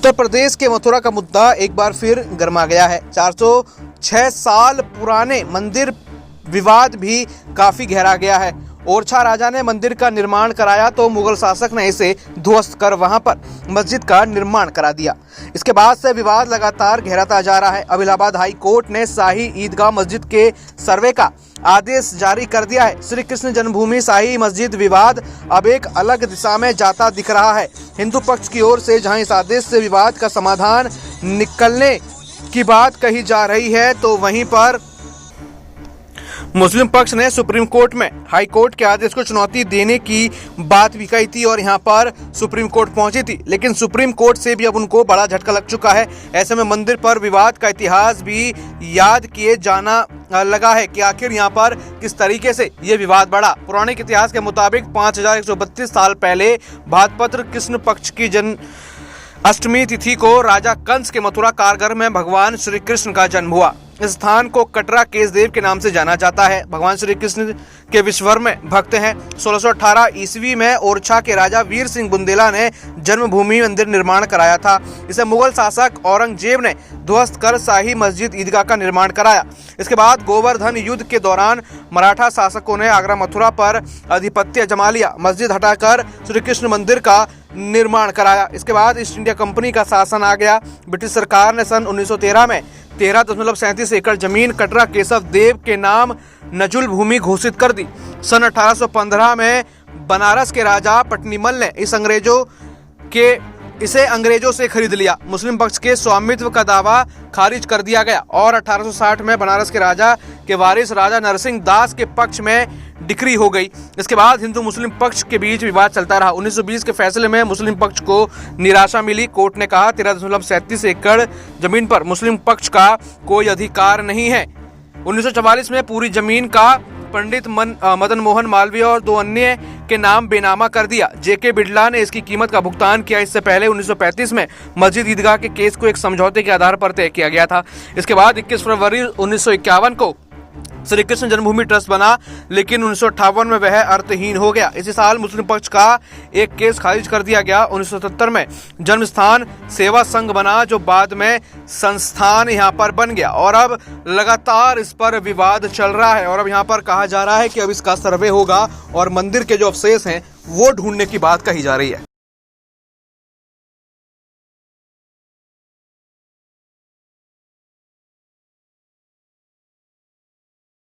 उत्तर प्रदेश के मथुरा का मुद्दा एक बार फिर गर्मा गया है। 406 साल पुराने मंदिर विवाद भी काफी गहरा गया है। ओरछा राजा ने मंदिर का निर्माण कराया तो मुगल शासक ने इसे ध्वस्त कर वहां पर मस्जिद का निर्माण करा दिया। इसके बाद से विवाद लगातार गहराता जा रहा है। अब इलाहाबाद हाई कोर्ट ने शाही ईदगाह मस्जिद के सर्वे का आदेश जारी कर दिया है। श्री कृष्ण जन्मभूमि शाही मस्जिद विवाद अब एक अलग दिशा में जाता दिख रहा है। हिंदू पक्ष की ओर से जहां इस आदेश से विवाद का समाधान निकलने की बात कही जा रही है, तो वहीं पर मुस्लिम पक्ष ने सुप्रीम कोर्ट में हाई कोर्ट के आदेश को चुनौती देने की बात भी कही थी और यहां पर सुप्रीम कोर्ट पहुंची थी। लेकिन सुप्रीम कोर्ट से भी अब उनको बड़ा झटका लग चुका है। ऐसे में मंदिर पर विवाद का इतिहास भी याद किए जाना लगा है कि आखिर यहां पर किस तरीके से ये विवाद बढ़ा। पौराणिक इतिहास के मुताबिक 5132 साल पहले भाद्रपद कृष्ण पक्ष की अष्टमी तिथि को राजा कंस के मथुरा कारागृह में भगवान श्री कृष्ण का जन्म हुआ। इस स्थान को कटरा केशदेव के नाम से जाना जाता है। भगवान श्री कृष्ण के विश्वभर में भक्त हैं। 1618 ईस्वी में ओरछा के राजा वीर सिंह बुंदेला ने जन्मभूमि मंदिर निर्माण कराया था। इसे मुगल शासक औरंगजेब ने ध्वस्त कर शाही मस्जिद ईदगाह का निर्माण कराया। इसके बाद गोवर्धन युद्ध के दौरान मराठा शासकों ने आगरा मथुरा पर आधिपत्य जमा लिया। मस्जिद हटाकर श्री कृष्ण मंदिर का निर्माण कराया। इसके बाद ईस्ट इंडिया कंपनी का शासन आ गया। ब्रिटिश सरकार ने सन 1913 में 13.37 एकड़ जमीन कटरा केशव देव के नाम नजुल भूमि घोषित कर दी। सन 1815 में बनारस के राजा पटनीमल ने इसे अंग्रेजों से खरीद लिया। मुस्लिम पक्ष के स्वामित्व का दावा खारिज कर दिया गया और 1860 में बनारस के राजा के वारिस राजा नरसिंह दास के पक्ष में डिक्री हो गई। इसके बाद हिंदू मुस्लिम पक्ष के बीच विवाद चलता रहा। 1920 के फैसले में मुस्लिम पक्ष को निराशा मिली। कोर्ट ने कहा 13.37 एकड़ जमीन पर मुस्लिम पक्ष का कोई अधिकार नहीं है। 1944 में पूरी जमीन का पंडित मदन मोहन मालवीय और 2 अन्य के नाम बेनामा कर दिया। जेके बिड़ला ने इसकी कीमत का भुगतान किया। इससे पहले 1935 में मस्जिद ईदगाह के केस को एक समझौते के आधार पर तय किया गया था। इसके बाद 21 फरवरी 1951 को श्री कृष्ण जन्मभूमि ट्रस्ट बना, लेकिन 1958 में वह अर्थहीन हो गया। इसी साल मुस्लिम पक्ष का एक केस खारिज कर दिया गया। 1977 में जन्म स्थान सेवा संघ बना, जो बाद में संस्थान यहाँ पर बन गया और अब लगातार इस पर विवाद चल रहा है। और अब यहाँ पर कहा जा रहा है कि अब इसका सर्वे होगा और मंदिर के जो अवशेष हैं वो ढूंढने की बात कही जा रही है।